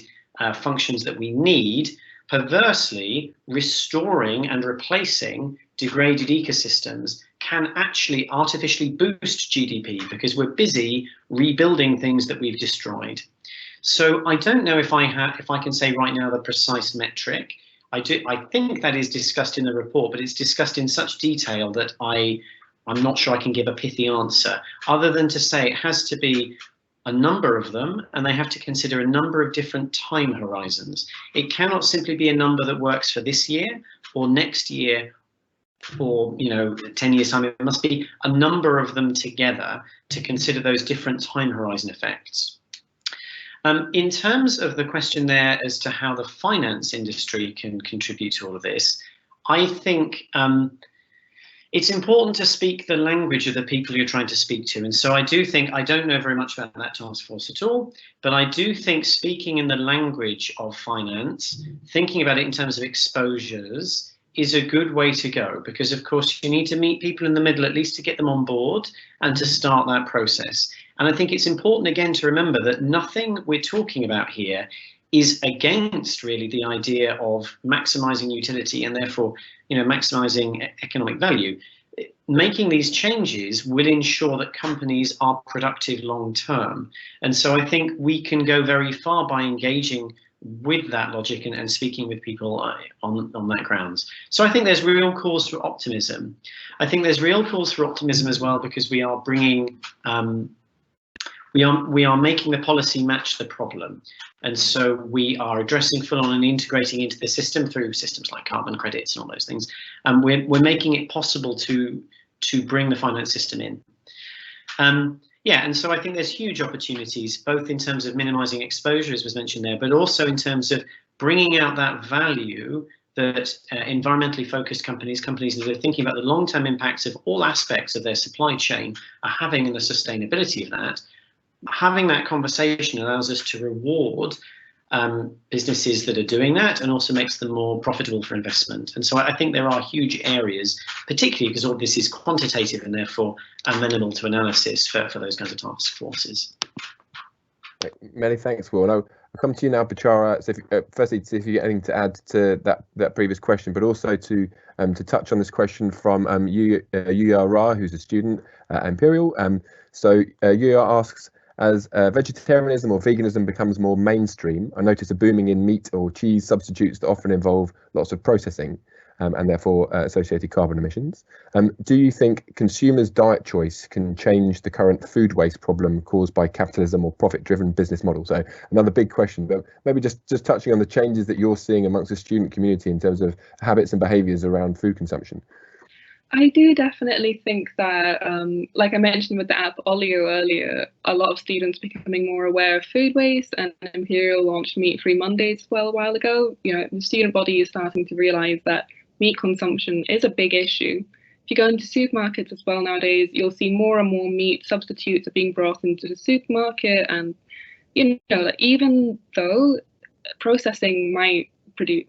functions that we need, perversely restoring and replacing degraded ecosystems can actually artificially boost GDP, because we're busy rebuilding things that we've destroyed. So I don't know if I can say right now the precise metric. I think that is discussed in the report, but it's discussed in such detail that I'm not sure I can give a pithy answer, other than to say it has to be a number of them, and they have to consider a number of different time horizons. It cannot simply be a number that works for this year or next year or 10 years time. It must be a number of them together to consider those different time horizon effects. In terms of the question there as to how the finance industry can contribute to all of this, I think it's important to speak the language of the people you're trying to speak to. And so I do think, I don't know very much about that task force at all, but I do think speaking in the language of finance, thinking about it in terms of exposures, is a good way to go, because of course you need to meet people in the middle, at least to get them on board and to start that process. And I think it's important again to remember that nothing we're talking about here is against really the idea of maximizing utility and therefore maximizing economic value. Making these changes will ensure that companies are productive long term. And so I think we can go very far by engaging with that logic and speaking with people on that grounds. So I think there's real cause for optimism. I think there's real cause for optimism as well, because we are bringing we are making the policy match the problem. And so we are addressing full on and integrating into the system through systems like carbon credits and all those things. And we're making it possible to bring the finance system in. Yeah, and so I think there's huge opportunities, both in terms of minimizing exposure, as was mentioned there, but also in terms of bringing out that value that environmentally focused companies that are thinking about the long-term impacts of all aspects of their supply chain are having, and the sustainability of that. Having that conversation allows us to reward businesses that are doing that, and also makes them more profitable for investment. And so I think there are huge areas, particularly because all this is quantitative and therefore amenable to analysis for those kinds of task forces. Many thanks, Will. Now, I'll come to you now, Petchara. So firstly, to see if you get anything to add to that previous question, but also to touch on this question from Yuya Ra, who's a student at Imperial. So Yuya asks, as vegetarianism or veganism becomes more mainstream, I notice a booming in meat or cheese substitutes that often involve lots of processing and therefore associated carbon emissions. Do you think consumers' diet choice can change the current food waste problem caused by capitalism or profit-driven business models? So another big question, but maybe just touching on the changes that you're seeing amongst the student community in terms of habits and behaviours around food consumption. I do definitely think that, like I mentioned with the app Olio earlier, a lot of students becoming more aware of food waste, and Imperial launched Meat-Free Mondays as well a while ago. The student body is starting to realise that meat consumption is a big issue. If you go into supermarkets as well nowadays, you'll see more and more meat substitutes are being brought into the supermarket, and even though processing might produce.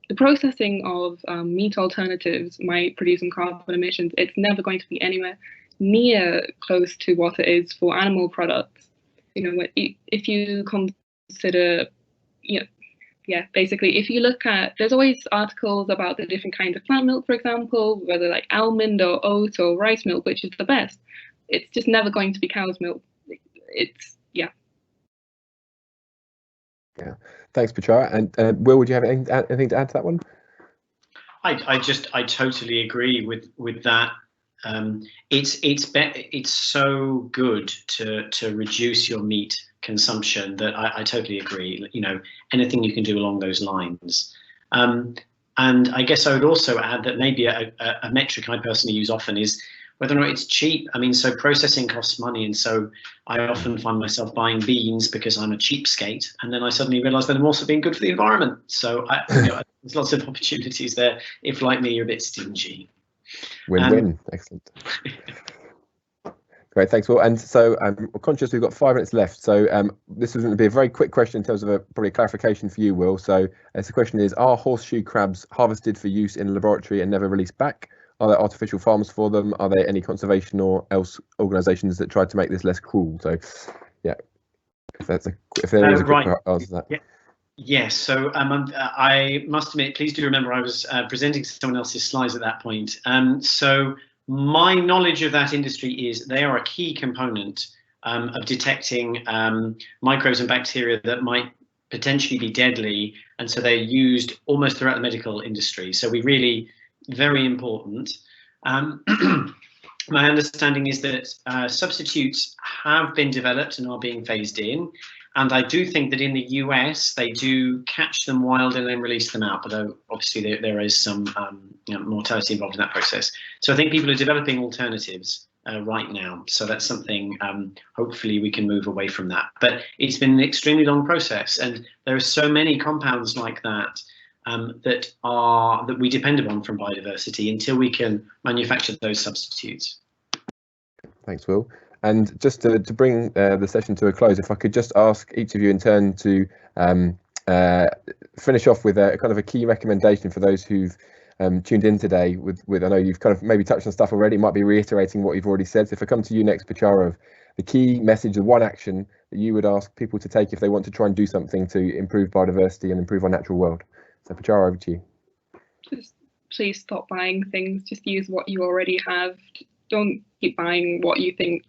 The processing of meat alternatives might produce some carbon emissions. It's never going to be anywhere near close to what it is for animal products. If you consider, basically, if you look at, there's always articles about the different kinds of plant milk, for example, whether like almond or oat or rice milk, which is the best. It's just never going to be cow's milk. Yeah. Thanks, Petchara. And Will, would you have anything to add to that one? I totally agree with that. It's so good to reduce your meat consumption that I totally agree. Anything you can do along those lines. And I guess I would also add that maybe a metric I personally use often is whether or not it's cheap. I mean, so processing costs money, and so I often find myself buying beans because I'm a cheapskate, and then I suddenly realise that I'm also being good for the environment. So there's lots of opportunities there if, like me, you're a bit stingy. Win-win. Excellent. Great, thanks, Will. And so I'm conscious we've got 5 minutes left. So this is going to be a very quick question in terms of probably a clarification for you, Will. So the question is, are horseshoe crabs harvested for use in a laboratory and never released back? Are there artificial farms for them? Are there any conservation or else organisations that try to make this less cruel? So, yeah, if there is a quick answer to that. Yeah. Yes, so I must admit, please do remember I was presenting someone else's slides at that point. So my knowledge of that industry is they are a key component of detecting microbes and bacteria that might potentially be deadly, and so they're used almost throughout the medical industry. So we really, very important. My understanding is that substitutes have been developed and are being phased in. And I do think that in the US, they do catch them wild and then release them out. But obviously, there is some mortality involved in that process. So I think people are developing alternatives right now. So that's something, hopefully, we can move away from that. But it's been an extremely long process. And there are so many compounds like that that we depend upon from biodiversity until we can manufacture those substitutes. Thanks, Will. And just to bring the session to a close, if I could just ask each of you in turn to finish off with a kind of a key recommendation for those who've tuned in today with I know you've kind of maybe touched on stuff already, might be reiterating what you've already said. So if I come to you next, Petchara, of the key message, the one action that you would ask people to take if they want to try and do something to improve biodiversity and improve our natural world. So Petchara, over to you. Just please stop buying things. Just use what you already have. Don't keep buying what you think,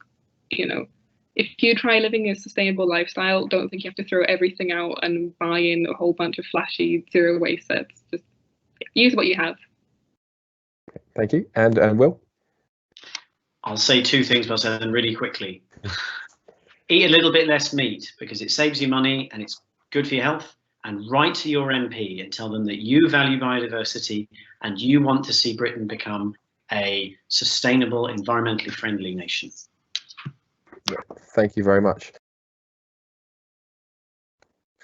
if you try living a sustainable lifestyle, don't think you have to throw everything out and buy in a whole bunch of flashy zero waste sets. Just use what you have. Thank you. And Will? I'll say 2 things, but I'll say them really quickly. Eat a little bit less meat because it saves you money and it's good for your health. And write to your MP and tell them that you value biodiversity and you want to see Britain become a sustainable, environmentally friendly nation. Thank you very much.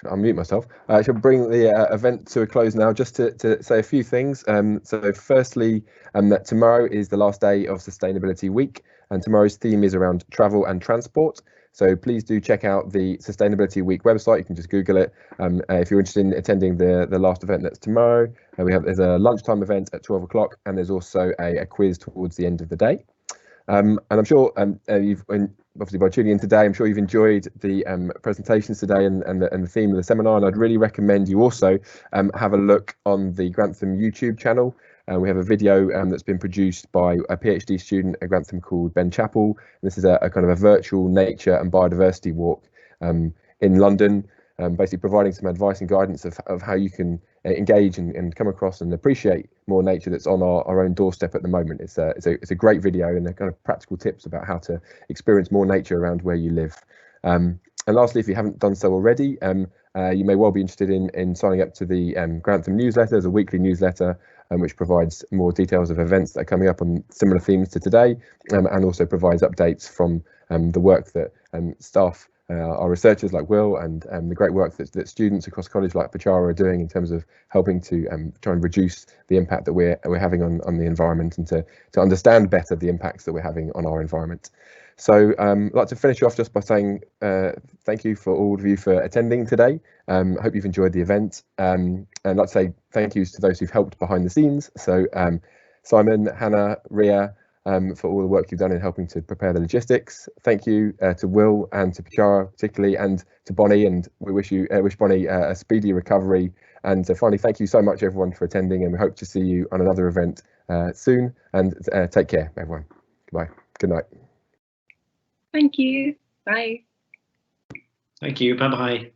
I'll mute myself. I shall bring the event to a close now, just to say a few things. So firstly, that tomorrow is the last day of Sustainability Week, and tomorrow's theme is around travel and transport. So please do check out the Sustainability Week website. You can just Google it. If you're interested in attending the last event that's tomorrow, there's a lunchtime event at 12 o'clock, and there's also a quiz towards the end of the day. And I'm sure you've obviously by tuning in today, I'm sure you've enjoyed the presentations today and the theme of the seminar. And I'd really recommend you also have a look on the Grantham YouTube channel. We have a video that's been produced by a PhD student at Grantham called Ben Chappell. This is a kind of a virtual nature and biodiversity walk in London, basically providing some advice and guidance of how you can engage and come across and appreciate more nature that's on our own doorstep at the moment. It's a great video and a kind of practical tips about how to experience more nature around where you live. And lastly, if you haven't done so already, you may well be interested in signing up to the Grantham newsletter. There's a weekly newsletter which provides more details of events that are coming up on similar themes to today, and also provides updates from the work that staff, our researchers like Will, and the great work that students across college like Petchara are doing in terms of helping to try and reduce the impact that we're having on the environment, and to understand better the impacts that we're having on our environment. So I'd like to finish off just by saying thank you for all of you for attending today. I hope you've enjoyed the event. And I'd like to say thank yous to those who've helped behind the scenes. So Simon, Hannah, Ria, for all the work you've done in helping to prepare the logistics. Thank you to Will and to Petchara particularly, and to Bonnie, and we wish Bonnie a speedy recovery. And finally, thank you so much everyone for attending, and we hope to see you on another event soon. And take care, everyone. Goodbye. Good night. Thank you. Bye. Thank you. Bye-bye.